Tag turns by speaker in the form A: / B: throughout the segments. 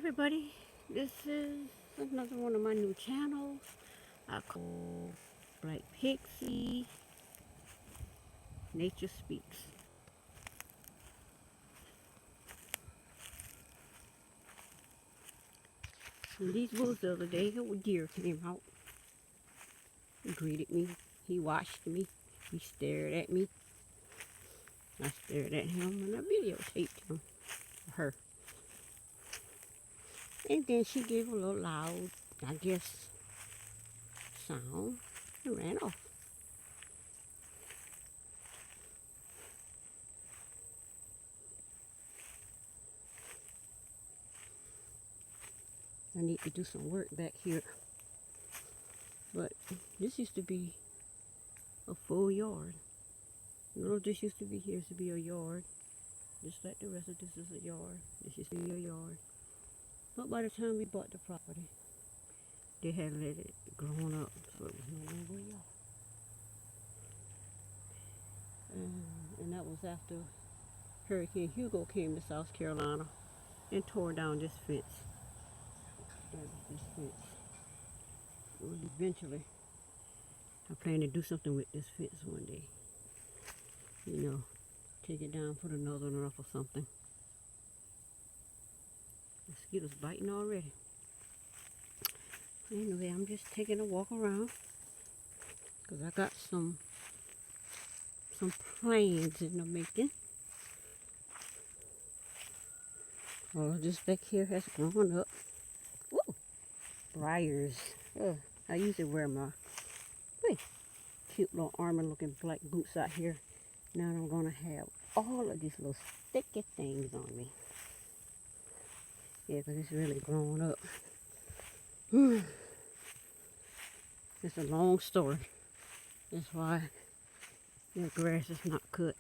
A: everybody, this is another one of my new channels. I call Black Pixie Nature Speaks. And these wolves the other day, a deer came out. He greeted me. He watched me. He stared at me. I stared at him and I videotaped him. Her. And then she gave a little loud, I guess, sound and ran off. I need to do some work back here. But this used to be a full yard. No, this used to be here, used to be a yard. Just like the rest of this is a yard. This used to be a yard. But by the time we bought the property, they had let it grown up, so it was no longer a yard. And that was after Hurricane Hugo came to South Carolina and tore down this fence. This fence. Well, eventually, I plan to do something with this fence one day. You know, take it down, put another one up or something. Mosquitoes biting already. Anyway, I'm just taking a walk around because I got some plans in the making. Oh, this back here has grown up. Woo! Briars. I usually wear my cute little armor-looking black boots out here. Now I'm gonna have all of these little sticky things on me. Yeah, because it's really grown up. It's a long story. That's why the grass is not cut.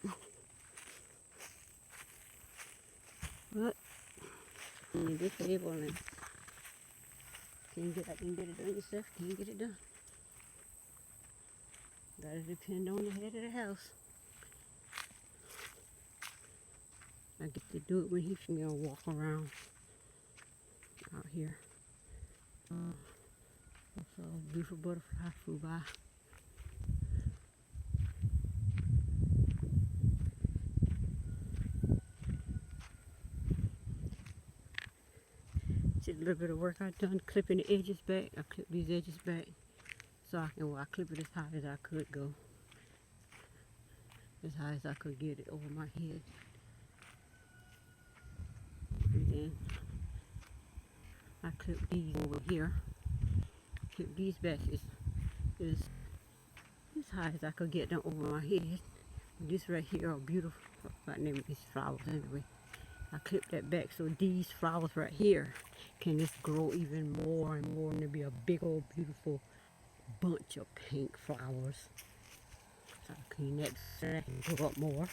A: But when you're disabled and I can get it done yourself, can't get it done. Gotta depend on the head of the house. I get to do it when he's gonna walk around out here. So a beautiful butterfly flew by. Just a little bit of work I've done clipping the edges back. I clipped these edges back so I clip it as high as I could go. As high as I could get it over my head. And then I clipped these over here. Clip these back as high as I could get them over my head. This right here are beautiful. I name these flowers anyway. I clipped that back so these flowers right here can just grow even more and more, and there'll be a big old beautiful bunch of pink flowers. So I clean that back and grow up more.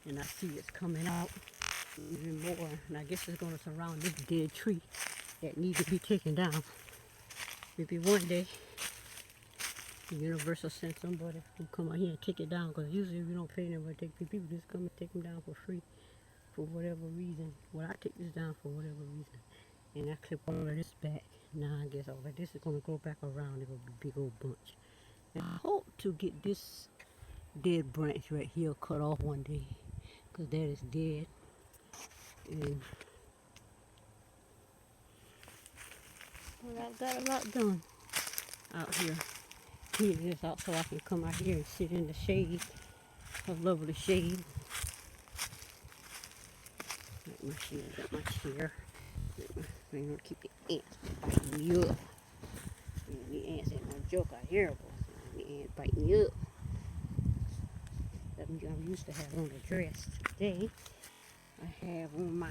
A: And I see it's coming out even more, and I guess it's going to surround this dead tree that needs to be taken down. Maybe one day the universe will send somebody who come out here and take it down, because usually we don't pay them to take people just come and take them down for free for whatever reason. Well, I take this down for whatever reason, and I clip all of this back. Now I guess all of this is going to grow back around. It'll be a big old bunch, and I hope to get this dead branch right here cut off one day, because that is dead. And well, I've got a lot done out here. Cleaning this out so I can come out here and sit in the shade, a lovely shade. Got my chair, got my chair. I'm gonna keep the ants from biting me up. The ants ain't no joke out here, but the ants bite me up. I'm used to having on a dress. Today, I have on my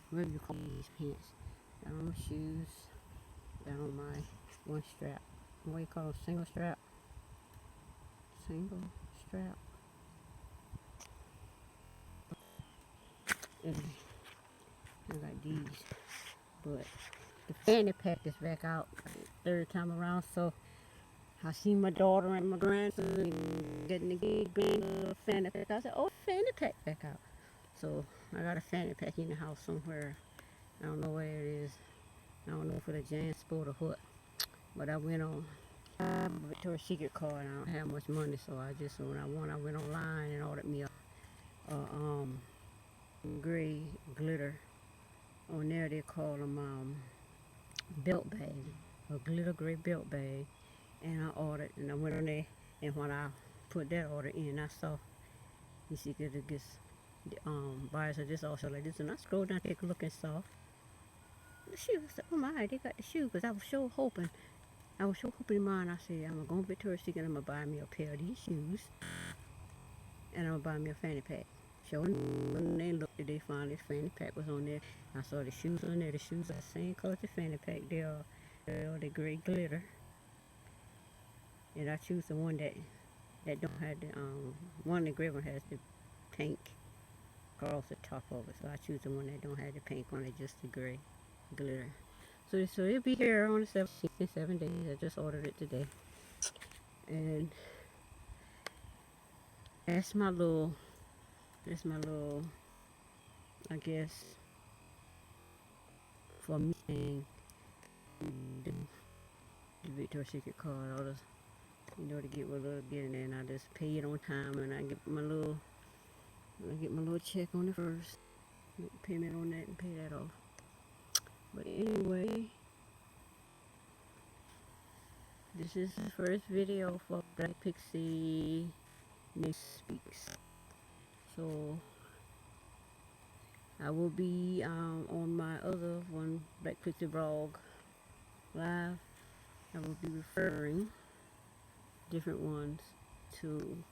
A: what do you call these pants? Got on my shoes. Got on my one strap. What do you call it? Single strap? Single strap. And I got these. But the fanny pack is back out third time around, so I see my daughter and my grandson, and getting the gig fanny pack. I said, oh, fanny pack back out. So I got a fanny pack in the house somewhere. I don't know where it is. I don't know if it's a JanSport or what. But I went on Victoria's Secret card. I don't have much money, so I just when I went online and ordered me a gray glitter. On there they call them belt bag, a glitter gray belt bag, and I ordered, and I went on there, and when I put that order in, I saw, you see, that it gets, buyers are just also like this, and I scrolled down, take a look and saw the shoes. I said, oh my, they got the shoe, because I was so hoping in mine. I said, I'm going to Victoria's Secret, I'm going to buy me a pair of these shoes, and I'm going to buy me a fanny pack. So when they looked at, they found this fanny pack was on there. I saw the shoes on there. The shoes are the same color as the fanny pack. They are the gray glitter. And I choose the one that don't have the one the gray one has the pink across the top of it. So I choose the one that don't have the pink on it, just the gray glitter. So it'll be here on the 17th in 7 days. I just ordered it today. And that's my little, I guess, for me saying the Victoria's Secret card, all this, to get what a little bit, and then I just pay it on time, and I get my little check on it first, make payment on that, and pay that off. But anyway, this is the first video for Black Pixie Niche Speaks. So I will be on my other one, Black Pixie Blog Live. I will be referring different ones to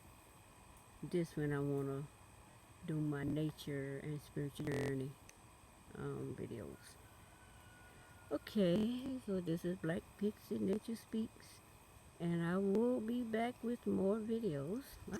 A: this when I want to do my nature and spiritual journey videos. Okay, so this is Black Pixie Nature Speaks, and I will be back with more videos. Bye.